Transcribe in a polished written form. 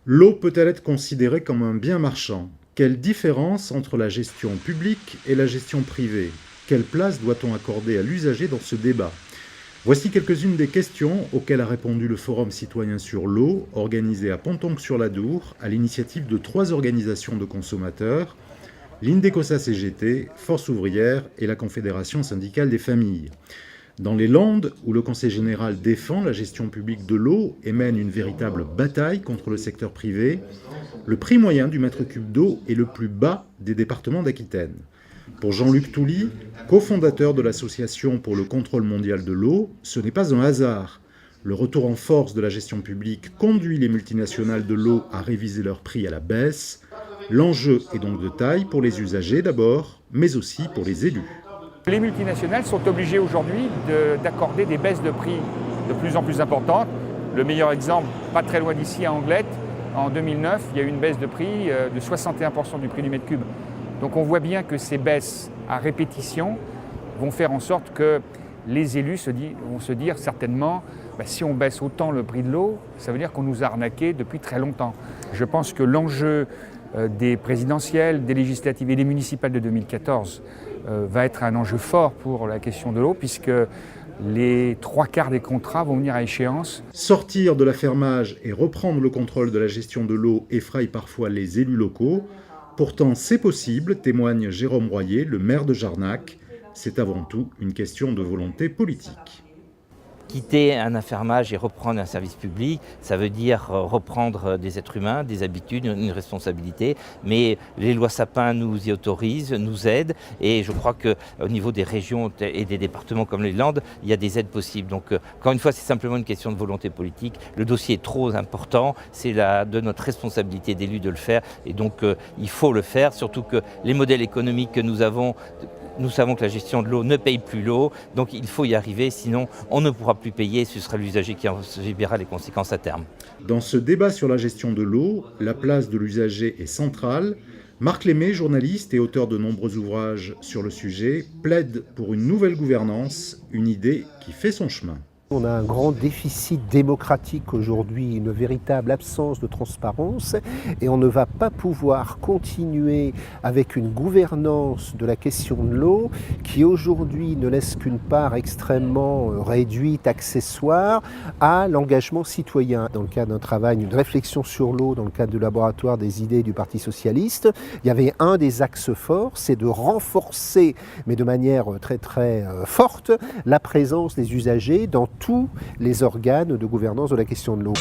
L'eau peut-elle être considérée comme un bien marchand? Quelle différence entre la gestion publique et la gestion privée? Quelle place doit-on accorder à l'usager dans ce débat? Voici quelques-unes des questions auxquelles a répondu le Forum citoyen sur l'eau, organisé à Pontonc-sur-l'Adour, à l'initiative de 3 organisations de consommateurs, l'Indecosa-CGT, Force ouvrière et la Confédération syndicale des familles. Dans les Landes, où le Conseil général défend la gestion publique de l'eau et mène une véritable bataille contre le secteur privé, le prix moyen du mètre cube d'eau est le plus bas des départements d'Aquitaine. Pour Jean-Luc Touly, cofondateur de l'Association pour le contrôle mondial de l'eau, ce n'est pas un hasard. Le retour en force de la gestion publique conduit les multinationales de l'eau à réviser leurs prix à la baisse. L'enjeu est donc de taille pour les usagers d'abord, mais aussi pour les élus. Les multinationales sont obligées aujourd'hui d'accorder des baisses de prix de plus en plus importantes. Le meilleur exemple, pas très loin d'ici, à Anglette, en 2009, il y a eu une baisse de prix de 61% du prix du mètre cube. Donc on voit bien que ces baisses à répétition vont faire en sorte que les élus vont se dire certainement, si on baisse autant le prix de l'eau, ça veut dire qu'on nous a arnaqué depuis très longtemps. Je pense que l'enjeu des présidentielles, des législatives et des municipales de 2014 va être un enjeu fort pour la question de l'eau, puisque les 3/4 des contrats vont venir à échéance. Sortir de l'affermage et reprendre le contrôle de la gestion de l'eau effraie parfois les élus locaux. Pourtant, c'est possible, témoigne Jérôme Royer, le maire de Jarnac. C'est avant tout une question de volonté politique. Quitter un affermage et reprendre un service public, ça veut dire reprendre des êtres humains, des habitudes, une responsabilité. Mais les lois Sapin nous y autorisent, nous aident. Et je crois qu'au niveau des régions et des départements comme les Landes, il y a des aides possibles. Donc encore une fois, c'est simplement une question de volonté politique. Le dossier est trop important, c'est de notre responsabilité d'élus de le faire. Et donc il faut le faire, surtout que les modèles économiques que nous avons, nous savons que la gestion de l'eau ne paye plus l'eau, donc il faut y arriver, sinon on ne pourra plus payer, ce sera l'usager qui en subira les conséquences à terme. Dans ce débat sur la gestion de l'eau, la place de l'usager est centrale. Marc Lémé, journaliste et auteur de nombreux ouvrages sur le sujet, plaide pour une nouvelle gouvernance, une idée qui fait son chemin. On a un grand déficit démocratique aujourd'hui, une véritable absence de transparence et on ne va pas pouvoir continuer avec une gouvernance de la question de l'eau qui aujourd'hui ne laisse qu'une part extrêmement réduite, accessoire à l'engagement citoyen. Dans le cadre d'un travail, d'une réflexion sur l'eau, dans le cadre du laboratoire des idées du Parti socialiste, il y avait un des axes forts, c'est de renforcer, mais de manière très très forte, la présence des usagers dans tous les organes de gouvernance de la question de l'eau.